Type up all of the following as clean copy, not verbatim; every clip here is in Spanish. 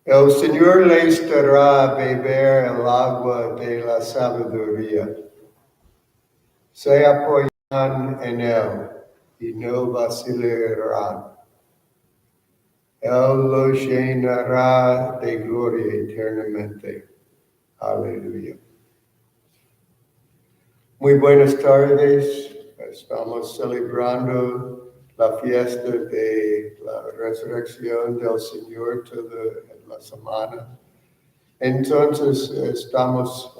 El Señor les dará a beber el agua de la sabiduría. Se apoyan en él y no vacilarán. Él los llenará de gloria eternamente. Aleluya. Muy buenas tardes. Estamos celebrando la fiesta de la resurrección del Señor toda la semana. Entonces estamos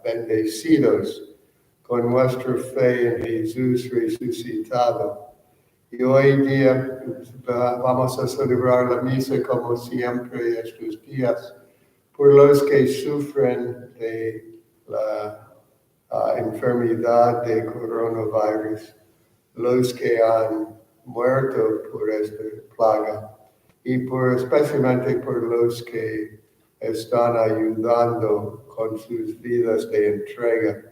bendecidos con nuestra fe en Jesús resucitado. Y hoy día vamos a celebrar la misa como siempre estos días por los que sufren de la enfermedad de coronavirus, los que han muerto por esta plaga y especialmente por los que están ayudando con sus vidas de entrega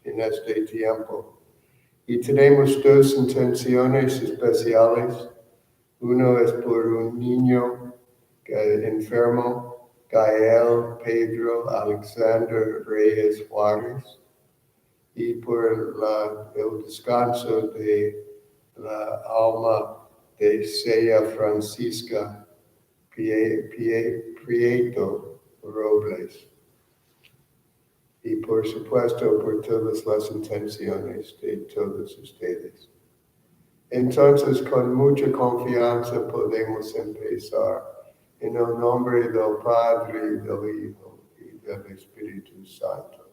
en este tiempo. Y tenemos dos intenciones especiales. Uno es por un niño enfermo, Gael Pedro Alexander Reyes Juárez, y por el descanso de la alma de Sea Francisca Prieto Robles. Y por supuesto por todas las intenciones de todos ustedes. Entonces, con mucha confianza podemos empezar en el nombre del Padre, del Hijo y del Espíritu Santo.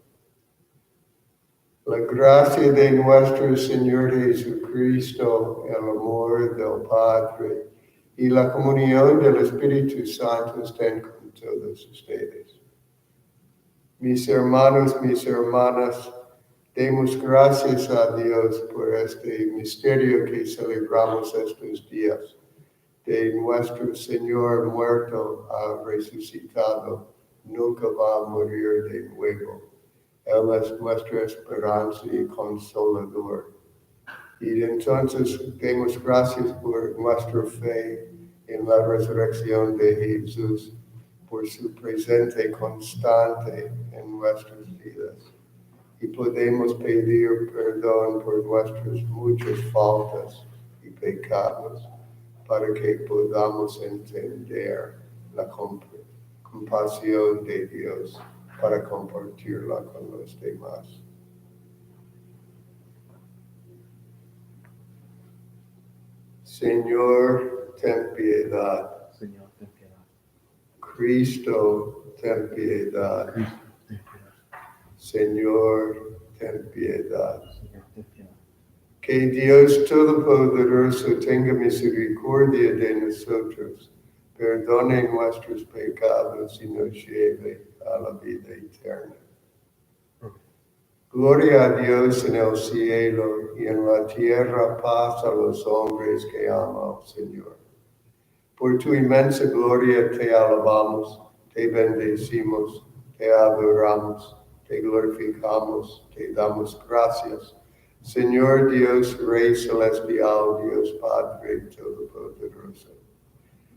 La gracia de nuestro Señor Jesucristo, el amor del Padre y la comunión del Espíritu Santo estén con todos ustedes. Mis hermanos, mis hermanas, demos gracias a Dios por este misterio que celebramos estos días, de nuestro Señor muerto ha resucitado, nunca va a morir de nuevo. Él es nuestra esperanza y consolador. Y entonces demos gracias por nuestra fe en la resurrección de Jesús, por su presente constante en nuestras vidas. Y podemos pedir perdón por nuestras muchas faltas y pecados para que podamos entender la compasión de Dios para compartirla con los demás. Señor, ten piedad. Señor, ten piedad. Cristo, ten piedad. Cristo, ten piedad. Señor, ten piedad. Señor, ten piedad. Que Dios Todopoderoso tenga misericordia de nosotros, perdone nuestros pecados y nos lleve a la vida eterna. Gloria a Dios en el cielo y en la tierra paz a los hombres que aman al Señor. Por tu inmensa gloria te alabamos, te bendecimos, te adoramos, te glorificamos, te damos gracias. Señor Dios, Rey Celestial, Dios Padre Todopoderoso.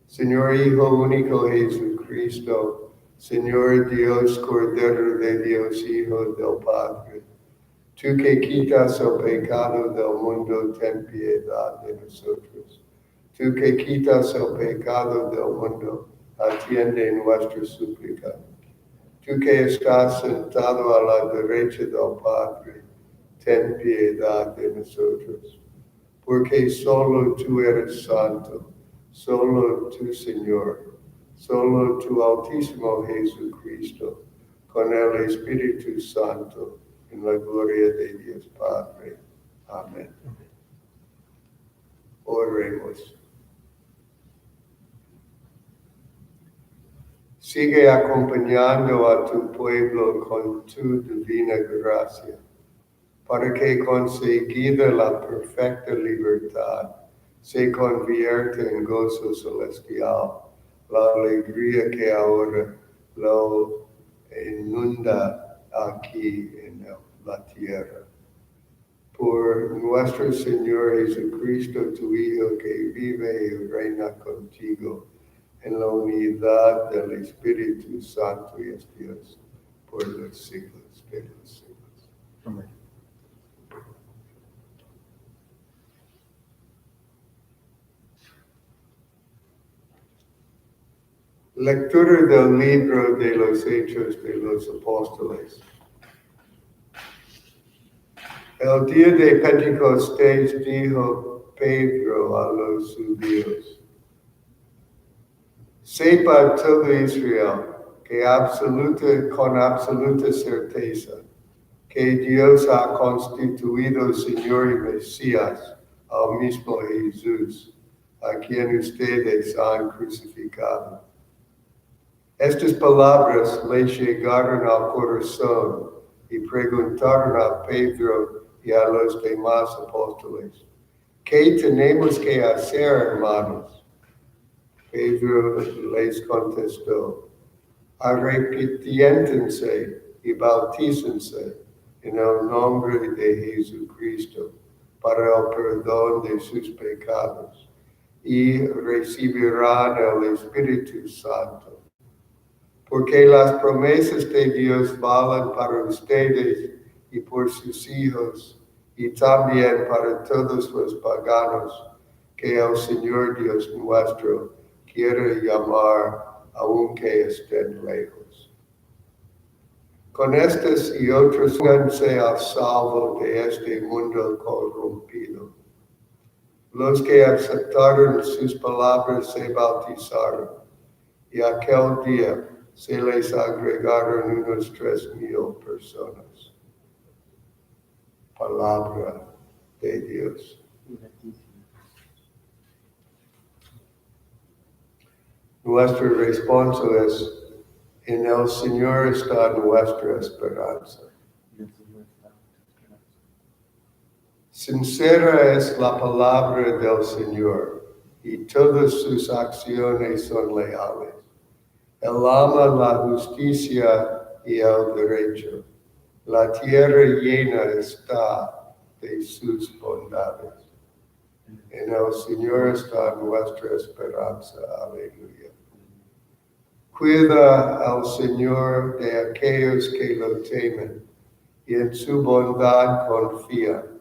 Señor Hijo único Jesucristo, Señor Dios, Cordero de Dios, Hijo del Padre. Tú que quitas el pecado del mundo, ten piedad de nosotros. Tú que quitas el pecado del mundo, atiende nuestra súplica. Tú que estás sentado a la derecha del Padre, ten piedad de nosotros. Porque solo tú eres santo, solo tú, Señor, solo tu Altísimo Jesucristo, con el Espíritu Santo, en la gloria de Dios Padre. Amén. Oremos. Sigue acompañando a tu pueblo con tu divina gracia, para que conseguida la perfecta libertad, se convierta en gozo celestial, la alegría que ahora lo inunda aquí en la tierra. Por nuestro Señor Jesucristo, tu Hijo, que vive y reina contigo en la unidad del Espíritu Santo y es Dios por los siglos de los siglos. Amén. Lectura del libro de los Hechos de los Apóstoles. El día de Pentecostés dijo Pedro a los judíos: sepa todo Israel que con absoluta certeza que Dios ha constituido Señor y Mesías al mismo Jesús, a quien ustedes han crucificado. Estas palabras le llegaron al corazón y preguntaron a Pedro y a los demás apóstoles: ¿qué tenemos que hacer, hermanos? Pedro les contestó: arrepiéntense y bautícense en el nombre de Jesucristo para el perdón de sus pecados y recibirán el Espíritu Santo. Porque las promesas de Dios valen para ustedes y por sus hijos, y también para todos los paganos que el Señor Dios nuestro quiere llamar, aunque estén lejos. Con estas y otras, pónganse a salvo de este mundo corrompido. Los que aceptaron sus palabras se bautizaron, y aquel día se les agregaron unos 3,000 personas. Palabra de Dios. Nuestra respuesta es: en el Señor está nuestra esperanza. Sincera es la palabra del Señor, y todas sus acciones son leales. Él ama la justicia y el derecho. La tierra llena está de sus bondades. En el Señor está nuestra esperanza. Aleluya. Cuida al Señor de aquellos que lo temen y en su bondad confían.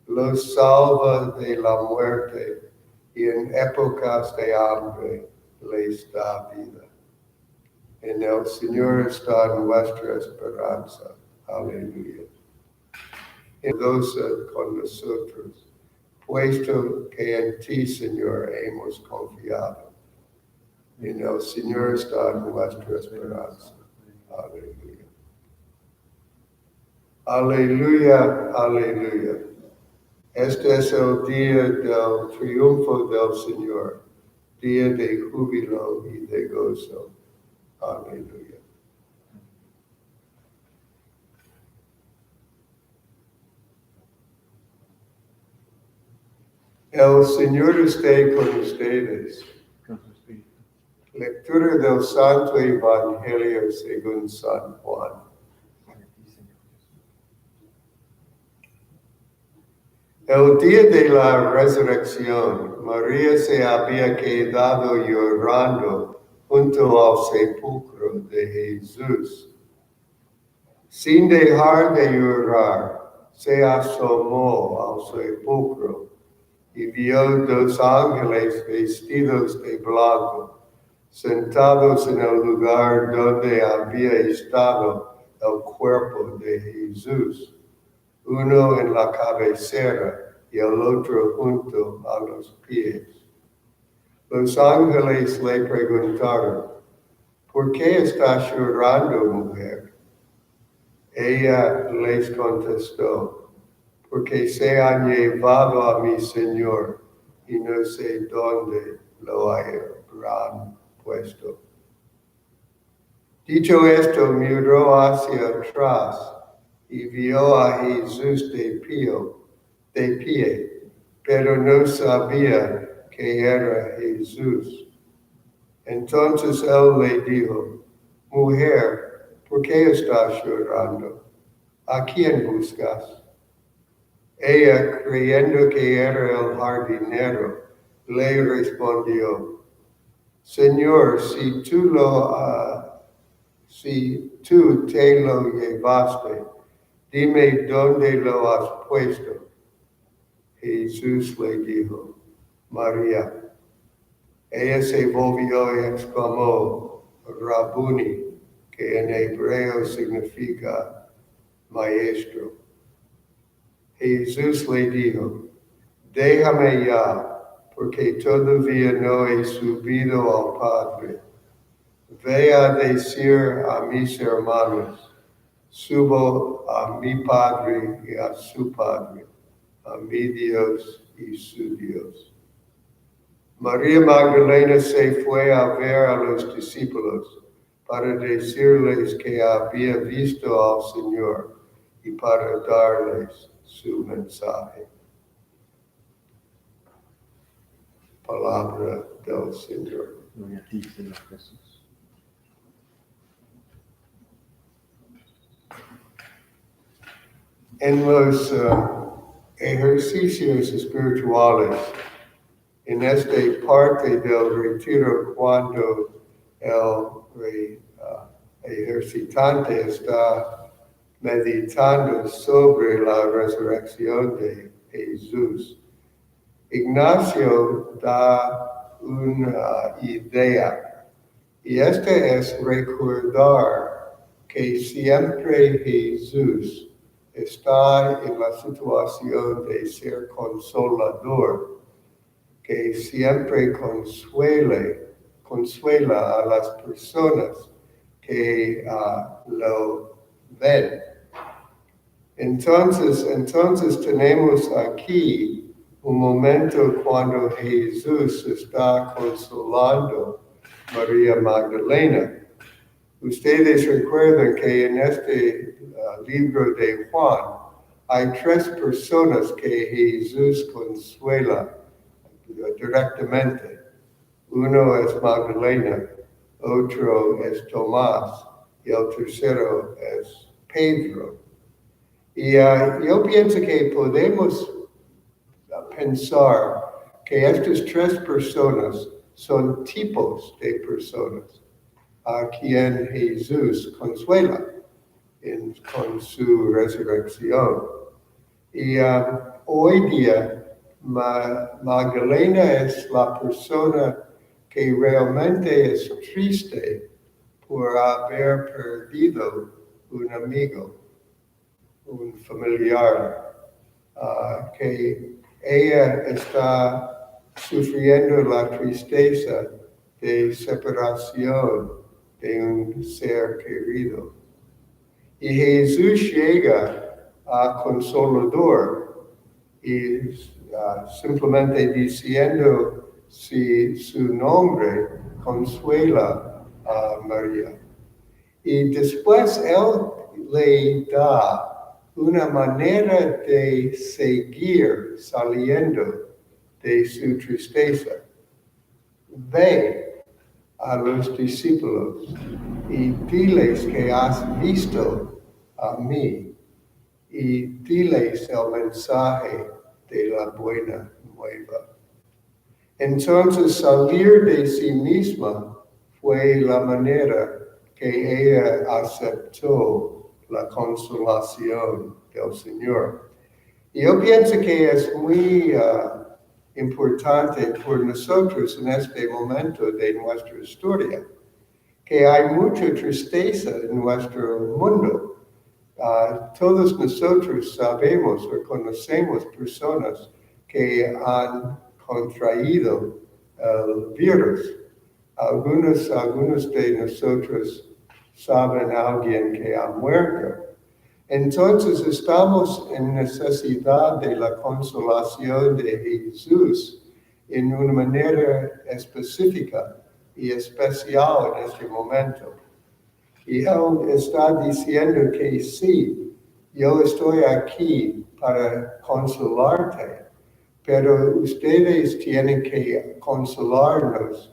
Los salva de la muerte y en épocas de hambre les da vida. En el Señor está nuestra esperanza. Aleluya. Con nosotros, puesto que en ti, Señor, hemos confiado. En el Señor está nuestra esperanza. Aleluya. Aleluya, aleluya. Este es el día del triunfo del Señor, día de júbilo y de gozo. Aleluya. El Señor esté con ustedes. Con su espíritu. Lectura del Santo Evangelio según San Juan. El día de la resurrección, María se había quedado llorando junto al sepulcro de Jesús. Sin dejar de llorar, se asomó al sepulcro y vio 2 ángeles vestidos de blanco, sentados en el lugar donde había estado el cuerpo de Jesús, uno en la cabecera y el otro junto a los pies. Los ángeles le preguntaron: ¿por qué estás llorando, mujer? Ella les contestó: porque se han llevado a mi Señor y no sé dónde lo habrán puesto. Dicho esto, miró hacia atrás y vio a Jesús de pie, pero no sabía que era Jesús. Entonces él le dijo: mujer, ¿por qué estás llorando? ¿A quién buscas? Ella, creyendo que era el jardinero, le respondió: Señor, si tú te lo llevaste, dime dónde lo has puesto. Jesús le dijo, María. Ella se volvió y exclamó, Rabuni, que en hebreo significa maestro. Jesús le dijo, déjame ya, porque todavía no he subido al Padre. Ve a decir a mis hermanos, subo a mi Padre y a su Padre, a mi Dios y su Dios. María Magdalena se fue a ver a los discípulos para decirles que había visto al Señor y para darles su mensaje. Palabra del Señor. Gloria a ti, Señor Jesús. En los ejercicios espirituales, en esta parte del retiro, cuando el ejercitante está meditando sobre la resurrección de Jesús, Ignacio da una idea, y esta es recordar que siempre Jesús está en la situación de ser consolador, que siempre consuela a las personas que lo ven. Entonces tenemos aquí un momento cuando Jesús está consolando a María Magdalena. Ustedes recuerdan que en este libro de Juan hay 3 personas que Jesús consuela directamente. Uno es Magdalena, otro es Tomás y el tercero es Pedro. Y yo pienso que podemos pensar que estas 3 personas son tipos de personas a quien Jesús consuela con su resurrección. Y hoy día Magdalena es la persona que realmente es triste por haber perdido un amigo, un familiar, que ella está sufriendo la tristeza de separación de un ser querido. Y Jesús llega a Consolador y simplemente diciendo su nombre consuela a María. Y después él le da una manera de seguir saliendo de su tristeza. Ve a los discípulos y diles que has visto a mí y diles el mensaje de la buena nueva. Entonces salir de sí misma fue la manera que ella aceptó la consolación del Señor. Y yo pienso que es muy importante por nosotros en este momento de nuestra historia, que hay mucha tristeza en nuestro mundo. Todos nosotros sabemos o conocemos personas que han contraído el virus. Algunos de nosotros saben a alguien que ha muerto. Entonces estamos en necesidad de la consolación de Jesús en una manera específica y especial en este momento. Y Él está diciendo que sí, yo estoy aquí para consolarte, pero ustedes tienen que consolarse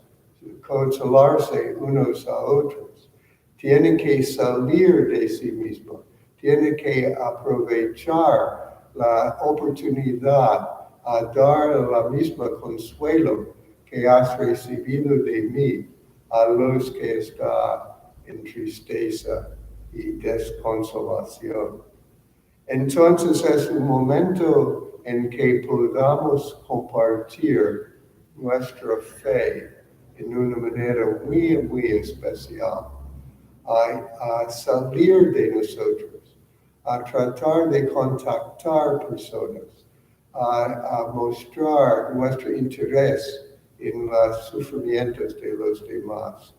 unos a otros. Tienen que salir de sí mismos. Tienen que aprovechar la oportunidad a dar la misma consuelo que has recibido de mí a los que están en tristeza y desconsolación. Entonces es un momento en que podamos compartir nuestra fe en una manera muy especial, a salir de nosotros, a tratar de contactar personas, a mostrar nuestro interés en los sufrimientos de los demás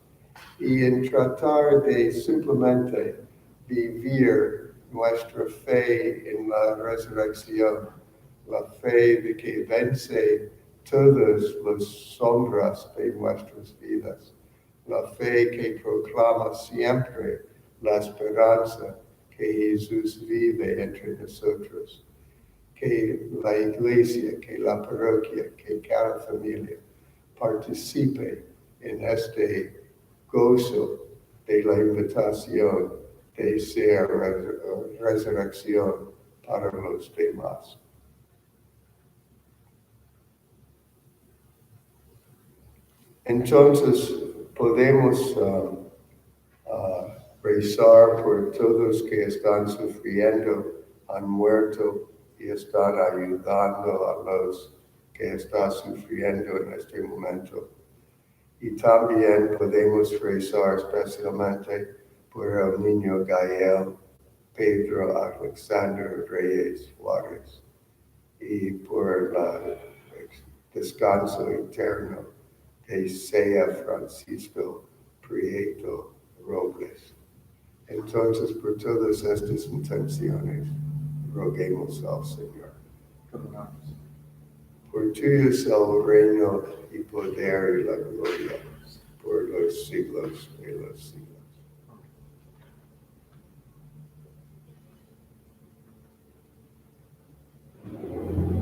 y en tratar de simplemente vivir nuestra fe en la resurrección, la fe de que vence todas las sombras de nuestras vidas, la fe que proclama siempre la esperanza que Jesús vive entre nosotros, que la iglesia, que la parroquia, que cada familia participe en este gozo de la invitación de ser resurrección para los demás. Entonces podemos rezar por todos que están sufriendo, han muerto y están ayudando a los que están sufriendo en este momento. Y también podemos rezar especialmente por el niño Gael, Pedro Alexander Reyes Juárez, y por el descanso eterno de Sea Francisco Prieto Robles. Entonces, por todas estas intenciones, roguemos al Señor. Por tuyo es el reino y poder y la gloria por los siglos de los siglos.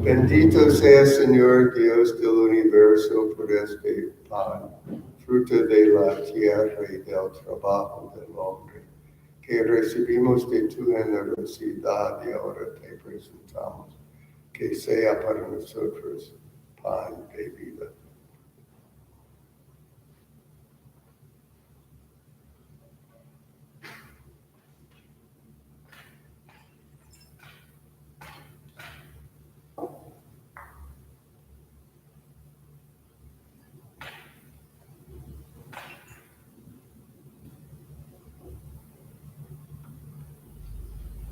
Bendito sea Señor Dios del universo por este pan, fruto de la tierra y del trabajo del hombre, que recibimos de tu generosidad y ahora te presentamos, que sea para nosotros pan de vida.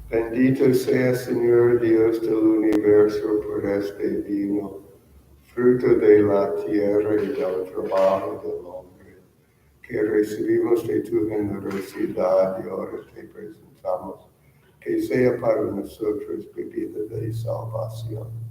Bendito sea Señor Dios del universo por este vino, fruto de la tierra y del trabajo del hombre, que recibimos de tu generosidad y ahora te presentamos, que sea para nosotros bebida de salvación.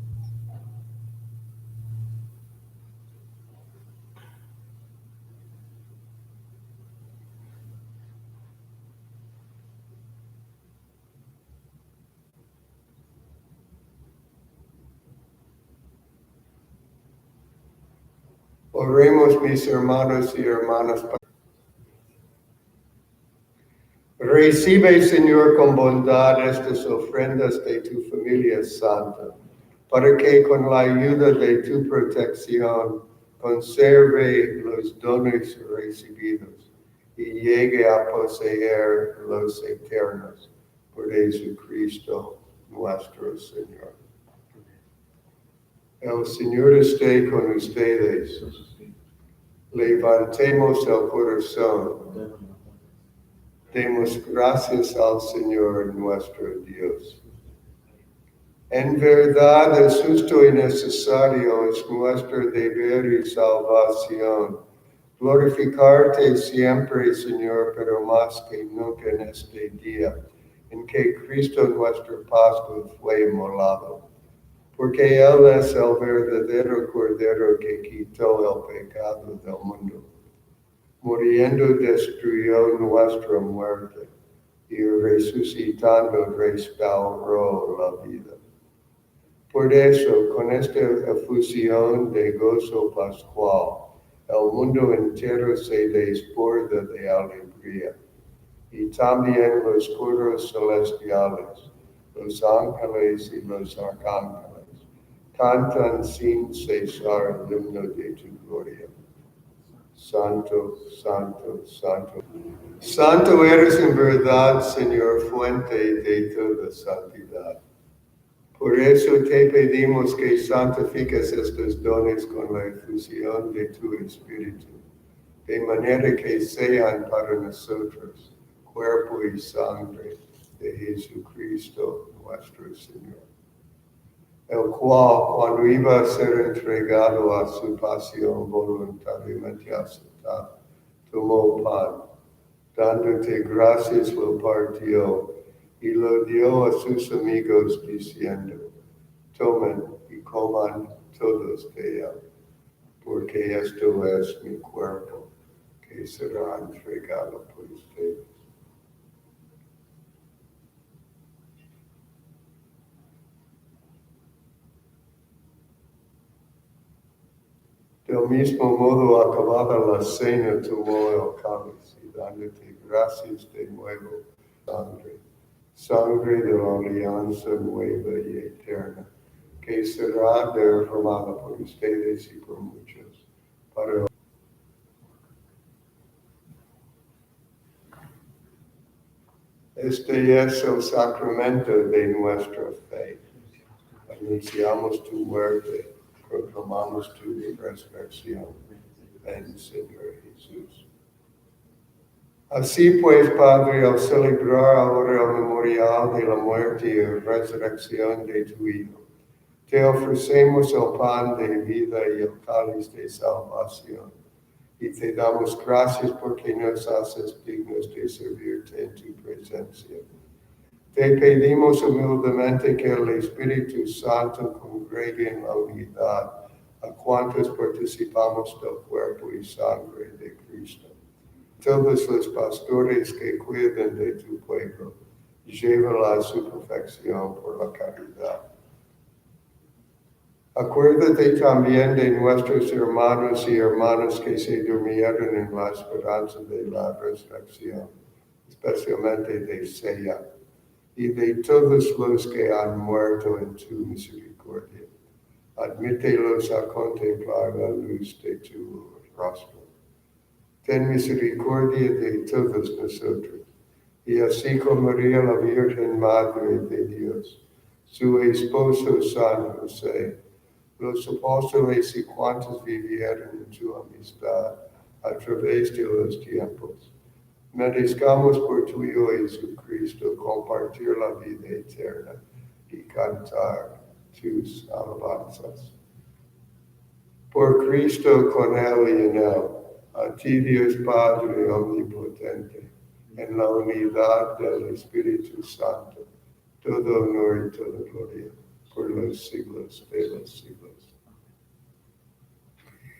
Oremos, mis hermanos y hermanas. Recibe, Señor, con bondad estas ofrendas de tu familia santa, para que con la ayuda de tu protección conserve los dones recibidos y llegue a poseer los eternos por Jesucristo nuestro Señor. El Señor esté con ustedes. Levantemos el corazón. Demos gracias al Señor nuestro Dios. En verdad es justo y necesario, es nuestro deber y salvación, glorificarte siempre, Señor, pero más que nunca en este día, en que Cristo nuestro Pascua fue inmolado, porque Él es el verdadero Cordero que quitó el pecado del mundo. Muriendo destruyó nuestra muerte y resucitando restauró la vida. Por eso, con esta efusión de gozo pascual, el mundo entero se desborda de alegría. Y también los coros celestiales, los ángeles y los arcángeles, Tantan sin cesar el himno de tu gloria. Santo, santo, santo. Santo eres en verdad, Señor, fuente de toda santidad. Por eso te pedimos que santifiques estos dones con la efusión de tu Espíritu, de manera que sean para nosotros cuerpo y sangre de Jesucristo nuestro Señor, el cual, cuando iba a ser entregado a su pasión voluntariamente aceptada, tomó pan, dándote gracias lo partió y lo dio a sus amigos diciendo, tomen y coman todos de él, porque esto es mi cuerpo que será entregado por ustedes. Del mismo modo, acabada la cena, tomó el cáliz y dándote gracias de nuevo, sangre de la alianza nueva y eterna, que será derramada por ustedes y por muchos, para este es el sacramento de nuestra fe. Anunciamos tu muerte, proclamamos tu resurrección. Ven, Señor Jesús. Así pues, Padre, al celebrar ahora el memorial de la muerte y resurrección de tu Hijo, te ofrecemos el pan de vida y el cáliz de salvación. Y te damos gracias porque nos haces dignos de servirte en tu presencia. Te pedimos humildemente que el Espíritu Santo congregue en la unidad a cuantos participamos del cuerpo y sangre de Cristo. Todos los pastores que cuidan de tu pueblo, llévala a su perfección por la caridad. Acuérdate también de nuestros hermanos y hermanas que se durmieron en la esperanza de la resurrección, especialmente de Sea, y de todos los que han muerto en tu misericordia. Admítelos a contemplar la luz de tu rostro. Ten misericordia de todos nosotros, y así como María, la Virgen Madre de Dios, su esposo San José, los apóstoles y cuantos vivieron en tu amistad a través de los tiempos, merezcamos por tu Hijo Jesucristo compartir la vida eterna y cantar tus alabanzas. Por Cristo, con Él y en Él, a ti Dios Padre Omnipotente, en la unidad del Espíritu Santo, todo honor y toda gloria por los siglos de los siglos.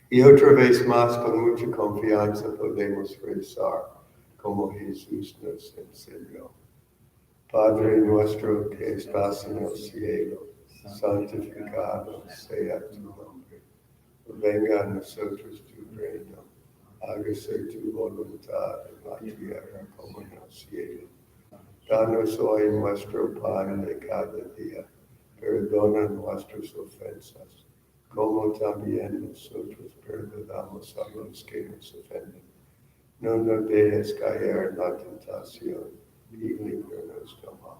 Y otra vez más, con mucha confianza, podemos rezar como Jesús nos enseñó. Padre nuestro que estás en el cielo, santificado sea tu nombre. Venga a nosotros tu reino. Hágase tu voluntad en la tierra como en el cielo. Danos hoy nuestro pan de cada día. Perdona nuestras ofensas, como también nosotros perdonamos a los que nos ofenden. No nos dejes caer en la tentación y líbranos del mal.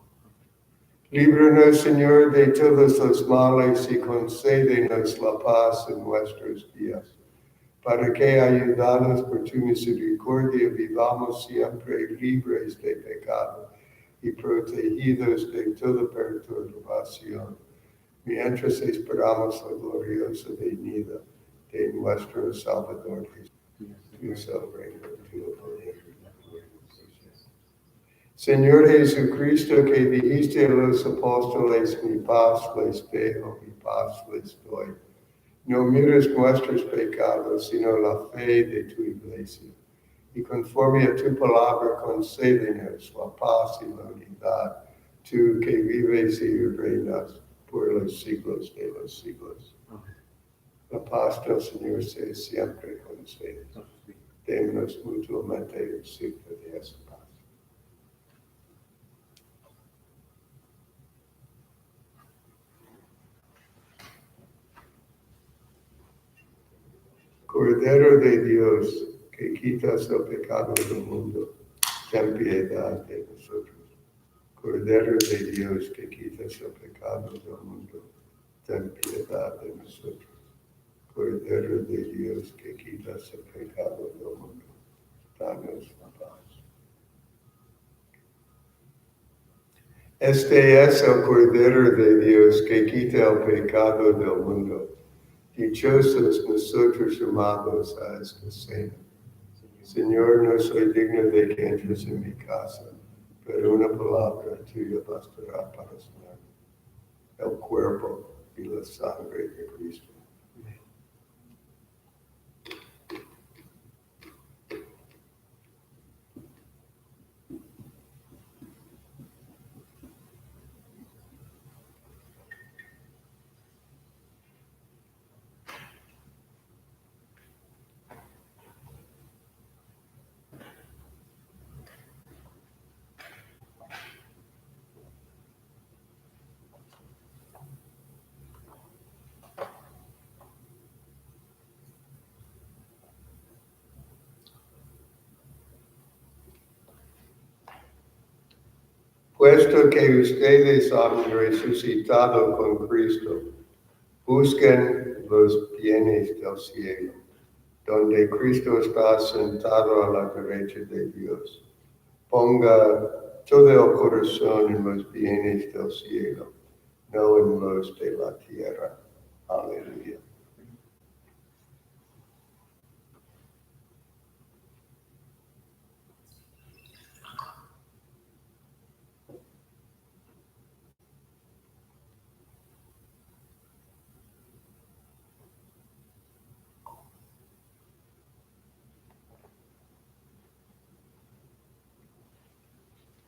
Líbranos, Señor, de todos los males y concédenos la paz en nuestros días, para que, ayudados por tu misericordia, vivamos siempre libres de pecado y protegidos de toda perturbación, mientras esperamos la gloriosa venida de nuestro Salvador Jesús. Tu es el reino, tu el poder y la gloria. Señor Jesucristo, que dijiste a los apóstoles, mi paz les dejo, mi paz les doy. No mires nuestros pecados, sino la fe de tu iglesia. Y conforme a tu palabra, concédenos la paz y la unidad, tú que vives y reinas por los siglos de los siglos. La paz del Señor sea siempre con ustedes. Démonos mutuamente el signo de esa paz. Cordero de Dios, que quitas el pecado del mundo, ten piedad de nosotros. Cordero de Dios, que quitas el pecado del mundo, ten piedad de nosotros. Cordero de Dios, que quitas el pecado del mundo, danos la paz. Este es el Cordero de Dios que quita el pecado del mundo. Dichosos nosotros llamados a esta cena. Señor, no soy digno de que entres en mi casa, pero una palabra tuya bastará para sanar el cuerpo y la sangre de Cristo. Puesto que ustedes han resucitado con Cristo, busquen los bienes del cielo, donde Cristo está sentado a la derecha de Dios. Ponga todo el corazón en los bienes del cielo, no en los de la tierra. Aleluya.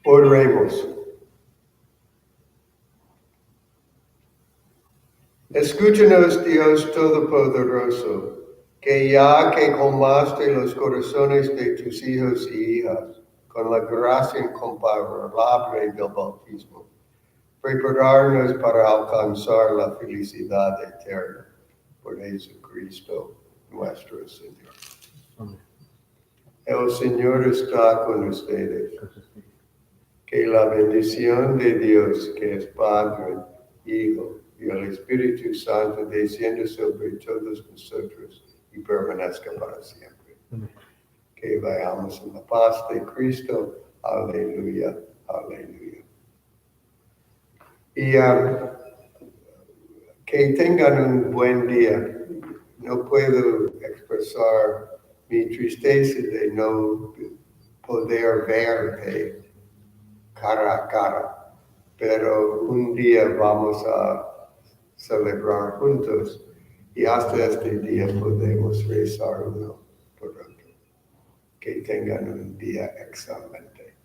Oremos. Escúchanos, Dios Todopoderoso, que ya que colmaste los corazones de tus hijos y hijas con la gracia incomparable del bautismo, prepararnos para alcanzar la felicidad eterna por Jesucristo nuestro Señor. Amén. El Señor está con ustedes. Que la bendición de Dios, que es Padre, Hijo y el Espíritu Santo, descienda sobre todos nosotros y permanezca para siempre. Amén. Que vayamos en la paz de Cristo. Aleluya, aleluya. Y que tengan un buen día. No puedo expresar mi tristeza de no poder verte cara a cara, pero un día vamos a celebrar juntos y hasta este día podemos rezar uno por otro. Que tengan un día excelente.